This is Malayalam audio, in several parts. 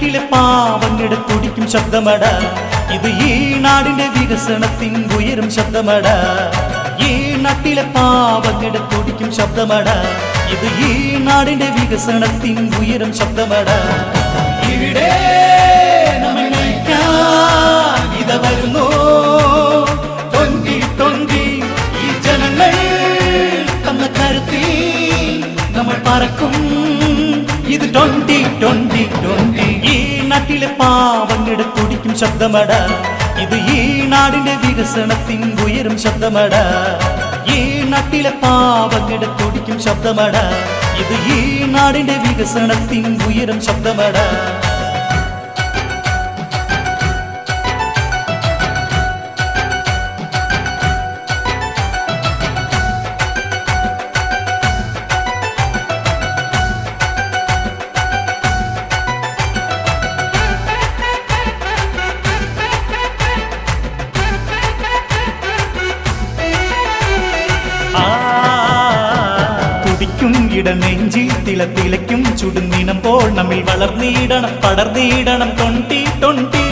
നാട്ടിലെ പാവങ്ങളുടെ തുടിക്കും ശബ്ദമട ഇത് ഈ നാടിന്റെ വികസനത്തിൻ ഉയരും ശബ്ദമട ഈ നാട്ടിലെ പാവങ്ങളുടെ തുടിക്കും ശബ്ദമട ഇത് ഈ നാടിന്റെ വികസനത്തിൻ ഉയരും ശബ്ദമട ഇവിടെ നമ്മെ നയിക്കാൻ ഇത വരുന്നു 2020 ഈ ജനങ്ങൾ തന്ന കരുത്തിൽ നമ്മൾ പറക്കും ഇത് 2020 ഈ നാട്ടിലെ പാവങ്ങളുടെ തുടിക്കും ശബ്ദമട ഇത് ഈ നാടിന്റെ വികസനത്തിൻ ഉയരും ശബ്ദമട ഈ നാട്ടിലെ പാവങ്ങളുടെ തുടിക്കും ശബ്ദമട ഇത് ഈ നാടിന്റെ വികസനത്തിൻ ഉയരും ശബ്ദമട നെഞ്ചിൽ തിളത്തിലയ്ക്കും ചുടുന്നിനമ്പോൾ നമ്മിൽ വളർന്നിടണം പടർന്നിടണം 2020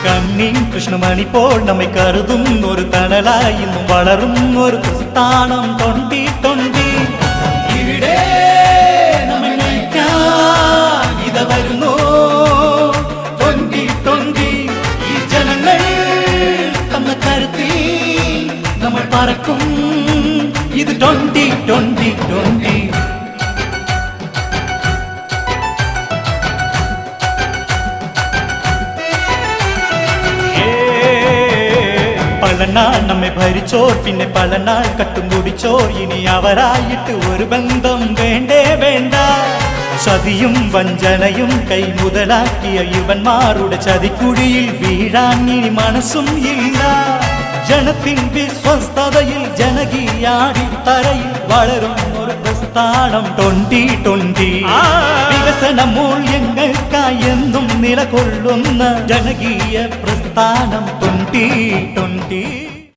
കണ്ണീൻ കൃഷ്ണമണി പോൽ നമ്മെ കരുതും ഒരു തണലായി ഇന്നും വളരും ഒരു പ്രസ്ഥാനം 2020 ഇവിടെ നമ്മെ നയിക്കാൻ ഇത വരുന്നു 2020 ഈ ജനങ്ങൾ തന്ന കരുത്തിൽ നമ്മൾ പറക്കും ഇത് 2020 പലനാൾ നമ്മെ ഭരിച്ചോർ പിന്നെ പലനാൾ കട്ടും കുടിച്ചോർ ഇനി അവരായിട്ട് ഒരു ബന്ധം വേണ്ടേ വേണ്ട ചതിയും വഞ്ചനയും കൈമുതലാക്കിയ യുവന്മാരുടെ ചതിക്കുഴിയിൽ വീഴാൻ ഇനി മനസ്സും ഇല്ല ജനത്തിൻ വിശ്വസ്തതയിൽ ജനകീയാടിത്തറയിൽ വളരും ഒരു പ്രസ്ഥാനം 2020 വികസന മൂല്യങ്ങൾക്കായി എന്നും നിലകൊള്ളുന്ന ജനകീയ പ്രസ്ഥാനം 2020